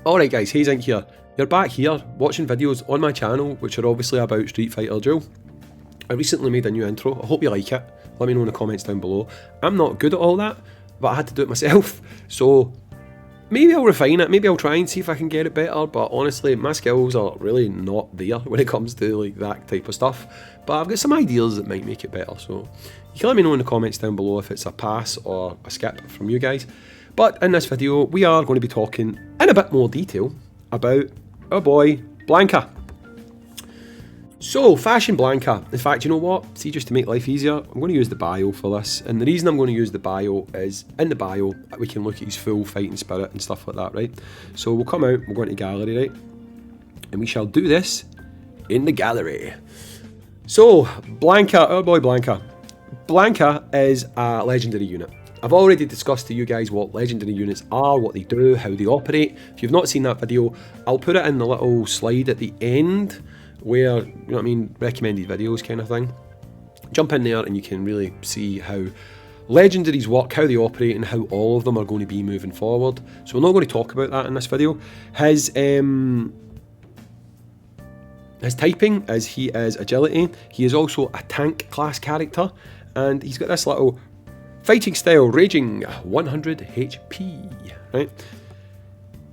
Alright guys, Hayzink here. You're back here watching videos on my channel which are obviously about Street Fighter Duel. I recently made a new intro, I hope you like it. Let me know in the comments down below. I'm not good at all that, but I had to do it myself. So maybe I'll refine it, maybe I'll try and see if I can get it better, but honestly my skills are really not there when it comes to like that type of stuff. But I've got some ideas that might make it better, so you can let me know in the comments down below if it's a pass or a skip from you guys. But in this video we are going to be talking in a bit more detail about our boy Blanka. So, Fashion Blanka. In fact, you know what? See, just to make life easier, I'm going to use the bio for this. And the reason I'm going to use the bio is, in the bio, we can look at his full fighting spirit and stuff like that, right? So we'll come out, we'll go into gallery, right? And we shall do this in the gallery. So, Blanka, our boy Blanka. Blanka is a legendary unit. I've already discussed to you guys what legendary units are, what they do, how they operate. If you've not seen that video, I'll put it in the little slide at the end where, you know what I mean, recommended videos kind of thing. Jump in there and you can really see how legendaries work, how they operate, and how all of them are going to be moving forward. So we're not going to talk about that in this video. His typing is he is agility. He is also a tank class character, and he's got this little fighting style, raging 100 HP, right?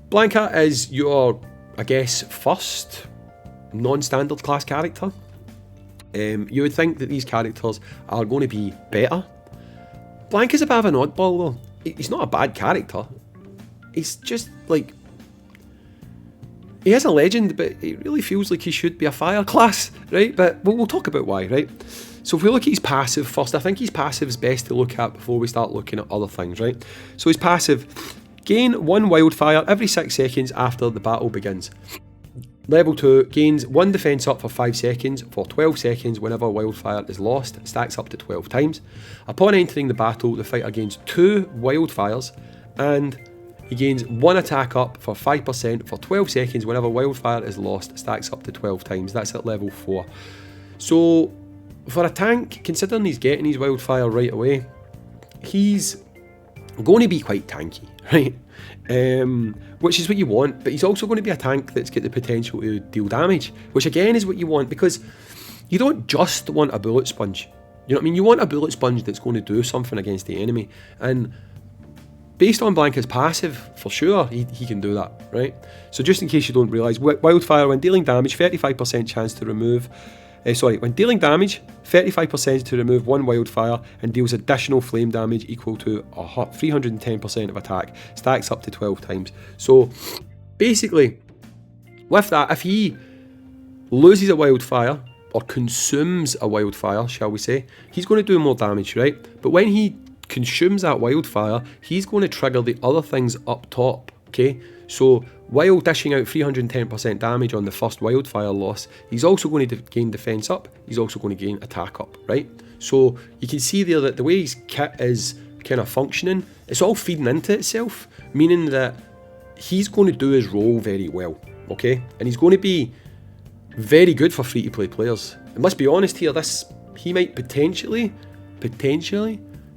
Blanka is your, I guess, first non-standard class character. You would think that these characters are going to be better. Blanka's a bit of an oddball though. He's not a bad character. He's just like, he is a legend, but it really feels like he should be a fire class, right? But we'll talk about why, right? So if we look at his passive first, I think his passive is best to look at before we start looking at other things, right? So his passive, gain 1 wildfire every 6 seconds after the battle begins. Level 2, gains 1 defense up for 5 seconds for 12 seconds whenever wildfire is lost, stacks up to 12 times. Upon entering the battle, the fighter gains 2 wildfires and he gains 1 attack up for 5% for 12 seconds whenever wildfire is lost, stacks up to 12 times. That's at level 4. So for a tank, considering he's getting his wildfire right away, he's going to be quite tanky, right? Which is what you want, but he's also going to be a tank that's got the potential to deal damage, which again is what you want, because you don't just want a bullet sponge. You know what I mean? You want a bullet sponge that's going to do something against the enemy, and based on Blanka's passive, for sure, he can do that, right? So just in case you don't realise, wildfire, when dealing damage, 35% chance to remove, when dealing damage, 35% to remove 1 wildfire and deals additional flame damage equal to 310% of attack, stacks up to 12 times. So basically, with that, if he loses a wildfire, or consumes a wildfire, shall we say, he's going to do more damage, right? But when he consumes that wildfire, he's going to trigger the other things up top, okay? So while dishing out 310% damage on the first wildfire loss, he's also going to gain defense up, he's also going to gain attack up, right? So you can see there that the way his kit is kind of functioning, it's all feeding into itself, meaning that he's going to do his role very well, okay? And he's going to be very good for free-to-play players. And let's be honest here, he might potentially,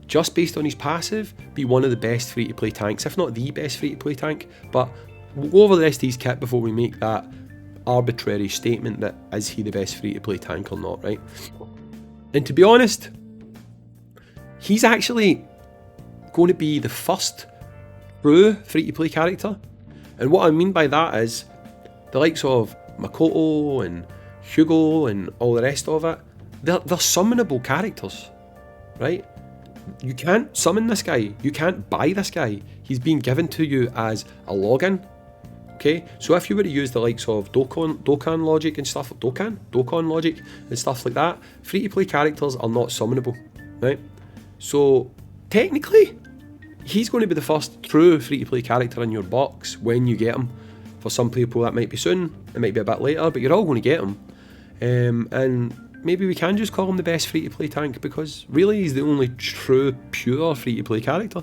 just based on his passive, be one of the best free-to-play tanks, if not the best free-to-play tank. But we'll go over the rest of his kit before we make that arbitrary statement that is he the best free-to-play tank or not, right? And to be honest, he's actually going to be the first true free-to-play character. And what I mean by that is the likes of Makoto and Hugo and all the rest of it, they're summonable characters, right? You can't summon this guy, you can't buy this guy, he's being given to you as a login, okay? So if you were to use the likes of Dokkan logic and stuff, Dokkan logic and stuff like that, free-to-play characters are not summonable, right? So technically, he's going to be the first true free-to-play character in your box when you get him. For some people that might be soon, it might be a bit later, but you're all going to get him. And maybe we can just call him the best free-to-play tank, because really he's the only true, pure free-to-play character.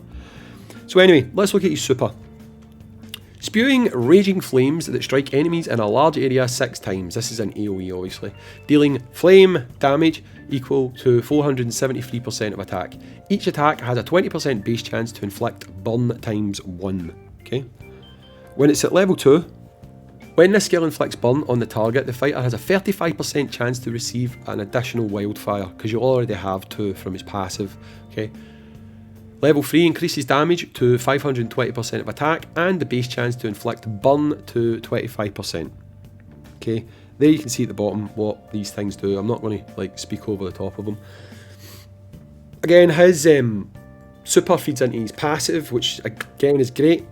So anyway, let's look at his super. Spewing raging flames that strike enemies in a large area 6 times. This is an AoE obviously. Dealing flame damage equal to 473% of attack. Each attack has a 20% base chance to inflict burn times 1. Okay. When it's at level 2, when this skill inflicts burn on the target, the fighter has a 35% chance to receive an additional wildfire, because you already have 2 from his passive. Okay. Level 3 increases damage to 520% of attack, and the base chance to inflict burn to 25%. Okay, there you can see at the bottom what these things do. I'm not going to like speak over the top of them. Again, his super feeds into his passive, which again is great.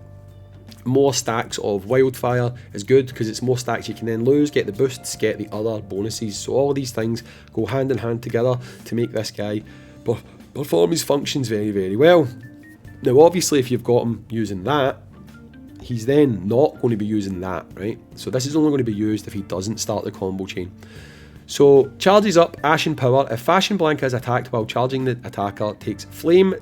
More stacks of wildfire is good because it's more stacks you can then lose, get the boosts, get the other bonuses. So all of these things go hand in hand together to make this guy perform his functions very, very well. Now obviously if you've got him using that, he's then not going to be using that, right? So this is only going to be used if he doesn't start the combo chain. So charges up Ashen Power. If Fashion Blanka is attacked while charging, the attacker takes flame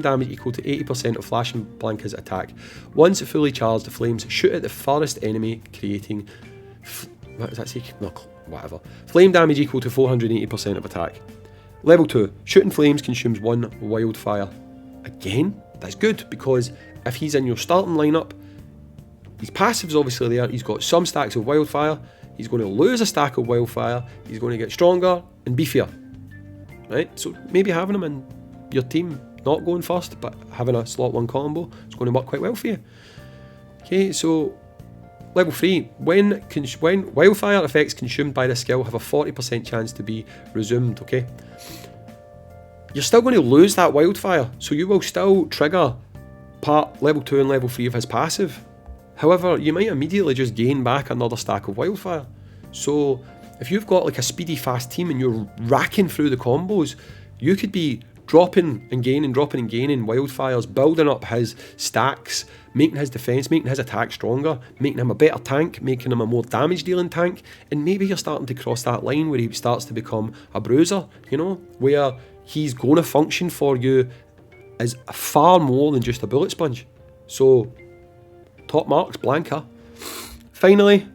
damage equal to 80% of Fashion Blanka's attack. Once fully charged, the flames shoot at the farthest enemy, creating what does that say? No, whatever. Flame damage equal to 480% of attack. Level 2, shooting flames consumes 1 wildfire. Again, that's good because if he's in your starting lineup, his passive's obviously there, he's got some stacks of wildfire, he's going to lose a stack of wildfire, he's going to get stronger and beefier. Right? So maybe having him in your team, not going first, but having a slot 1 combo, is going to work quite well for you. Okay, so level 3, when wildfire effects consumed by the skill have a 40% chance to be resumed, okay? You're still going to lose that wildfire, so you will still trigger part level 2 and level 3 of his passive. However, you might immediately just gain back another stack of wildfire. So if you've got like a speedy fast team and you're racking through the combos, you could be dropping and gaining wildfires, building up his stacks, making his defense, making his attack stronger, making him a better tank, making him a more damage dealing tank, and maybe you're starting to cross that line where he starts to become a bruiser, you know, where he's going to function for you as far more than just a bullet sponge. So top marks, Blanka. Finally,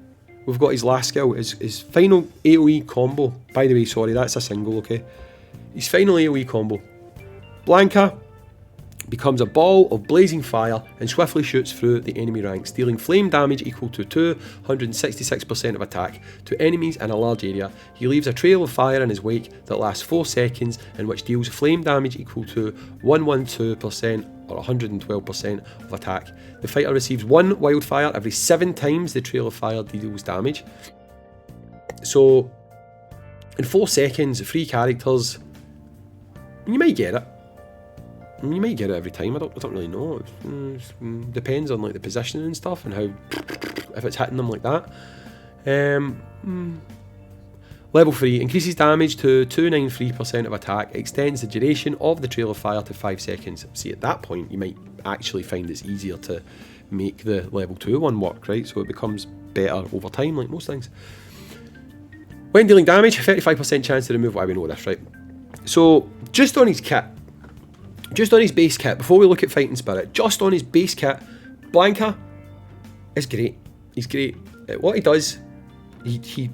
we've got his last skill, his final AoE combo. By the way, sorry, that's a single, okay? His final AoE combo. Blanka becomes a ball of blazing fire and swiftly shoots through the enemy ranks, dealing flame damage equal to 266% of attack to enemies in a large area. He leaves a trail of fire in his wake that lasts 4 seconds and which deals flame damage equal to 112% or 112% of attack. The fighter receives 1 wildfire every 7 times the trail of fire deals damage. So in 4 seconds, 3 characters, you might get it. You might get it every time. I don't really know. It depends on like the positioning and stuff and how, if it's hitting them like that. Level 3 increases damage to 293% of attack, extends the duration of the trail of fire to 5 seconds. See, at that point you might actually find it's easier to make the level 2 one work, right? So it becomes better over time, like most things. When dealing damage, 35% chance to remove. Why we know this, right? So just on his kit. Just on his base kit, before we look at Fighting Spirit, just on his base kit, Blanka is great. He's great. What he does, he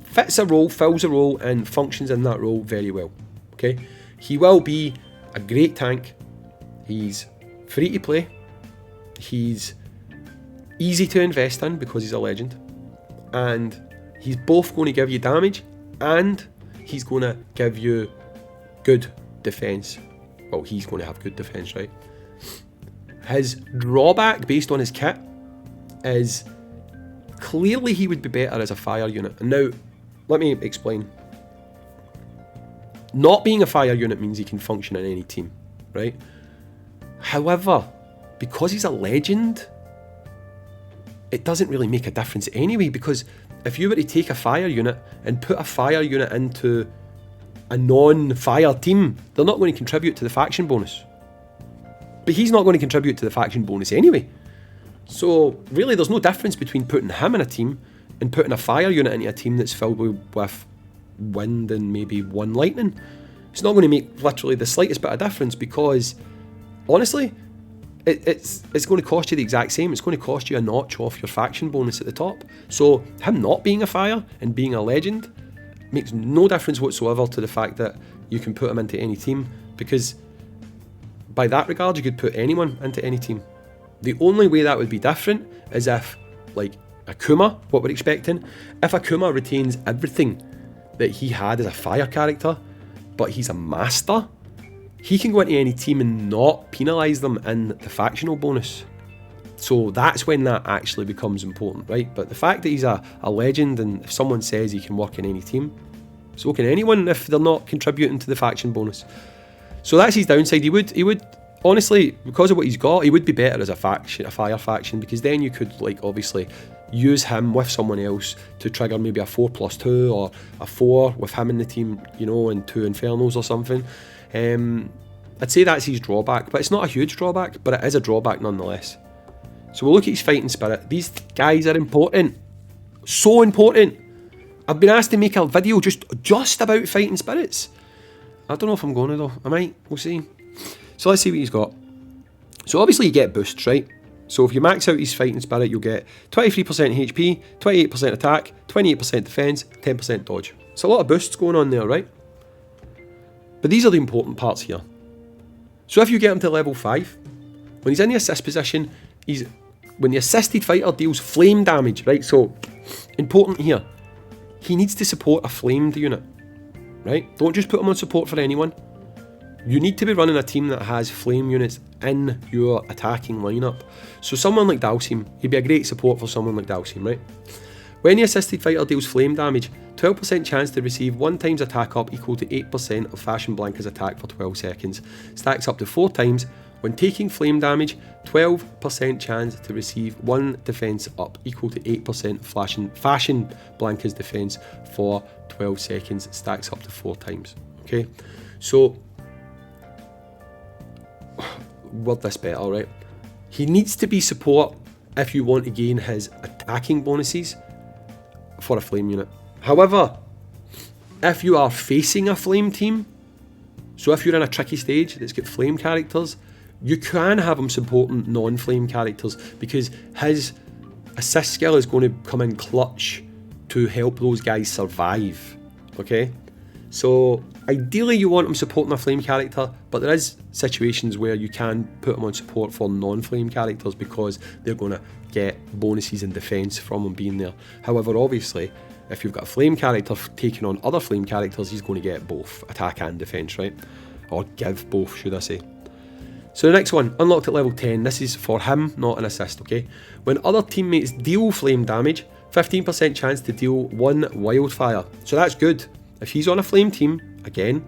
fits a role, fills a role, and functions in that role very well. Okay? He will be a great tank. He's free to play. He's easy to invest in because he's a legend. And he's both going to give you damage and he's going to give you good defense. Well, he's going to have good defense, right? His drawback based on his kit is clearly he would be better as a fire unit. And now, let me explain. Not being a fire unit means he can function in any team, right? However, because he's a legend, it doesn't really make a difference anyway, because if you were to take a fire unit and put a fire unit into a non-fire team, they're not going to contribute to the faction bonus. But he's not going to contribute to the faction bonus anyway. So really there's no difference between putting him in a team and putting a fire unit into a team that's filled with wind and maybe 1 lightning. It's not going to make literally the slightest bit of difference, because honestly, it's going to cost you the exact same. It's going to cost you a notch off your faction bonus at the top. So him not being a fire and being a legend makes no difference whatsoever to the fact that you can put him into any team, because by that regard you could put anyone into any team. The only way that would be different is if, like, Akuma, what we're expecting, if Akuma retains everything that he had as a fire character, but he's a master, he can go into any team and not penalise them in the factional bonus. So that's when that actually becomes important, right? But the fact that he's a legend, and if someone says he can work in any team, so can anyone if they're not contributing to the faction bonus. So that's his downside. He would honestly, because of what he's got, he would be better as a fire faction, because then you could, like, obviously use him with someone else to trigger maybe a 4+2 or a 4 with him in the team, you know, and 2 Infernos or something. I'd say that's his drawback, but it's not a huge drawback, but it is a drawback nonetheless. So we'll look at his fighting spirit. These guys are important. So important. I've been asked to make a video just about fighting spirits. I don't know if I'm going to though. I might. We'll see. So let's see what he's got. So obviously you get boosts, right? So if you max out his fighting spirit, you'll get 23% HP, 28% attack, 28% defense, 10% dodge. It's a lot of boosts going on there, right? But these are the important parts here. So if you get him to level 5, when he's in the assist position, when the assisted fighter deals flame damage, right? So important here, he needs to support a flamed unit, right? Don't just put him on support for anyone. You need to be running a team that has flame units in your attacking lineup. So someone like Dhalsim, he'd be a great support for someone like Dhalsim, right? When the assisted fighter deals flame damage, 12% chance to receive 1 times attack up equal to 8% of Fashion Blanka's attack for 12 seconds. Stacks up to 4 times. When taking flame damage, 12% chance to receive 1 defense up equal to 8% Fashion Blanka's defense for 12 seconds. Stacks up to 4 times. Okay, so word this better, right? He needs to be support if you want to gain his attacking bonuses for a flame unit. However, if you are facing a flame team, so if you're in a tricky stage that's got flame characters, you can have him supporting non-flame characters, because his assist skill is going to come in clutch to help those guys survive. Okay, so ideally you want him supporting a flame character, but there is situations where you can put him on support for non-flame characters because they're going to get bonuses in defense from him being there. However, obviously, if you've got a flame character taking on other flame characters, he's going to get both attack and defense, right? Or give both, should I say. So the next one, unlocked at level 10. This is for him, not an assist, okay? When other teammates deal flame damage, 15% chance to deal 1 wildfire. So that's good. If he's on a flame team, again,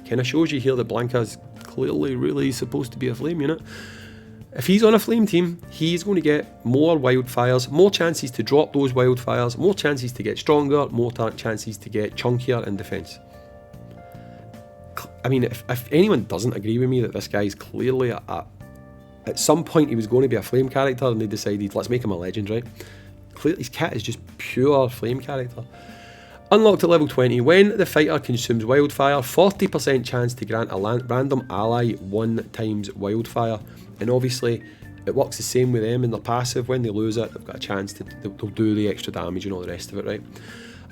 kind of shows you here that Blanka's clearly really supposed to be a flame unit. If he's on a flame team, he's going to get more wildfires, more chances to drop those wildfires, more chances to get stronger, more chances to get chunkier in defense. I mean, if anyone doesn't agree with me that this guy's clearly at some point he was going to be a flame character and they decided, let's make him a legend, right? Clearly his kit is just pure flame character. Unlocked at level 20, when the fighter consumes wildfire, 40% chance to grant a random ally 1 times wildfire. And obviously, it works the same with them in their passive. When they lose it, they've got a chance to, they'll do the extra damage and all the rest of it, right?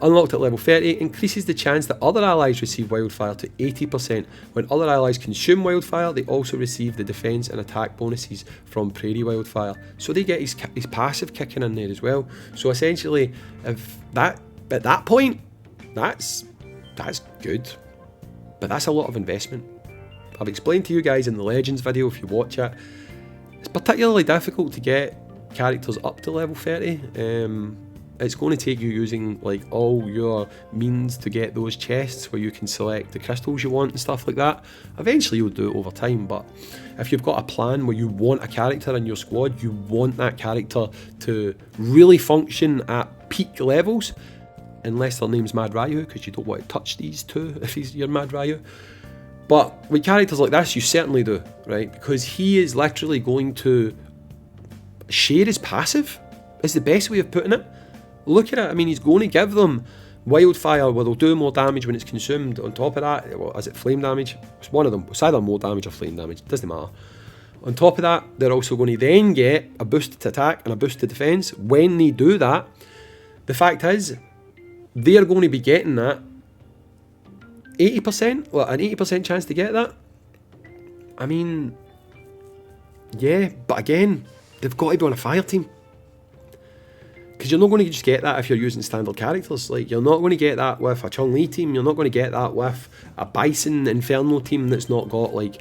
Unlocked at level 30, increases the chance that other allies receive wildfire to 80%. When other allies consume wildfire, they also receive the defense and attack bonuses from prairie wildfire. So they get his passive kicking in there as well. So essentially, if that at that point, that's good, but that's a lot of investment. I've explained to you guys in the Legends video, if you watch it, it's particularly difficult to get characters up to level 30. It's going to take you using like all your means to get those chests where you can select the crystals you want and stuff like that. Eventually you'll do it over time, but if you've got a plan where you want a character in your squad, you want that character to really function at peak levels, unless their name's Mad Ryu, because you don't want to touch these two if you're Mad Ryu. But with characters like this, you certainly do, right? Because he is literally going to share his passive, is the best way of putting it. Look at it, I mean, he's going to give them wildfire where they'll do more damage when it's consumed. On top of that, is it flame damage? It's one of them, it's either more damage or flame damage, it doesn't matter. On top of that, they're also going to then get a boost to attack and a boost to defense. When they do that, the fact is, they are going to be getting that 80%, well, an 80% chance to get that. I mean, yeah, but again, they've got to be on a fire team. Because you're not going to just get that if you're using standard characters. Like, you're not going to get that with a Chun-Li team. You're not going to get that with a Bison Inferno team that's not got, like,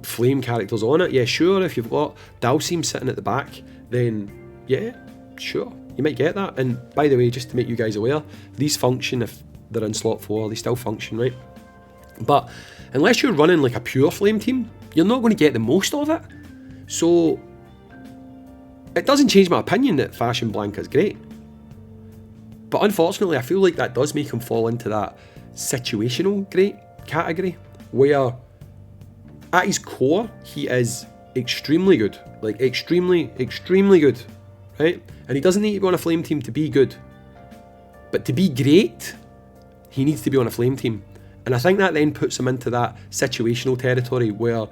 flame characters on it. Yeah, sure, if you've got Dalsim sitting at the back, then, yeah, sure, you might get that. And, by the way, just to make you guys aware, these function if they're in slot 4. They still function, right? But unless you're running, like, a pure flame team, you're not going to get the most of it. So it doesn't change my opinion that Fashion Blanka is great. But unfortunately, I feel like that does make him fall into that situational great category, where at his core, he is extremely good. Like, extremely, extremely good, right? And he doesn't need to be on a flame team to be good. But to be great, he needs to be on a flame team. And I think that then puts him into that situational territory where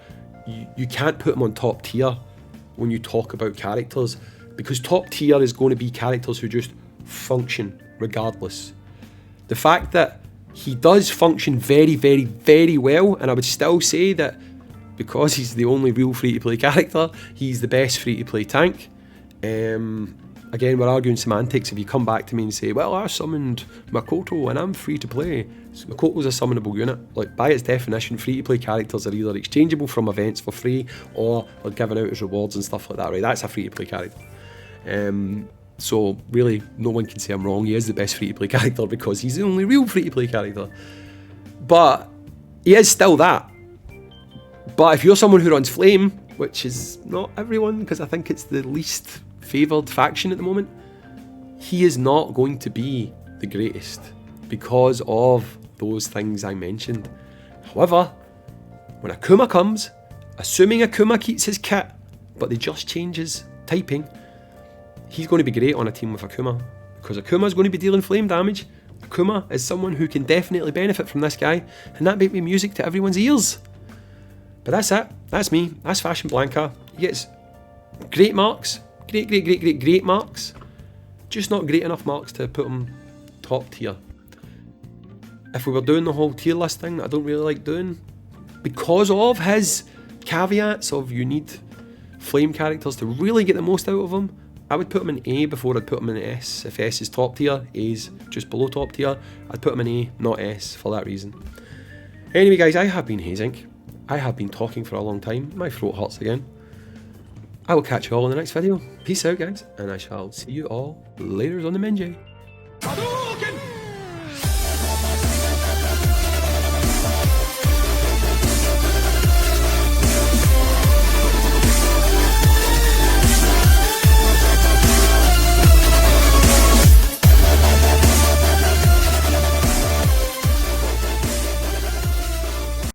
you can't put him on top tier when you talk about characters, because top tier is going to be characters who just function regardless. The fact that he does function very, very, very well, and I would still say that because he's the only real free-to-play character, he's the best free-to-play tank. Again, we're arguing semantics. If you come back to me and say, well, I summoned Makoto and I'm free to play. So Makoto's a summonable unit. Like, by its definition, free-to-play characters are either exchangeable from events for free or are given out as rewards and stuff like that, right? That's a free-to-play character. So really, no one can say I'm wrong. He is the best free-to-play character because he's the only real free-to-play character. But he is still that. But if you're someone who runs Flame, which is not everyone, because I think it's the least favoured faction at the moment, he is not going to be the greatest because of those things I mentioned. However, when Akuma comes, assuming Akuma keeps his kit, but they just change his typing, he's going to be great on a team with Akuma, because Akuma is going to be dealing flame damage. Akuma is someone who can definitely benefit from this guy, and that might be music to everyone's ears. But that's it. That's me. That's Fashion Blanka. He gets great marks. Great marks. Just not great enough marks to put him top tier. If we were doing the whole tier list thing that I don't really like doing, because of his caveats of you need flame characters to really get the most out of him, I would put him in A before I'd put him in S. If S is top tier, A's just below top tier, I'd put him in A, not S, for that reason. Anyway guys, I have been Hayzink. I have been talking for a long time. My throat hurts again. I will catch you all in the next video. Peace out guys, and I shall see you all later on the Menjay.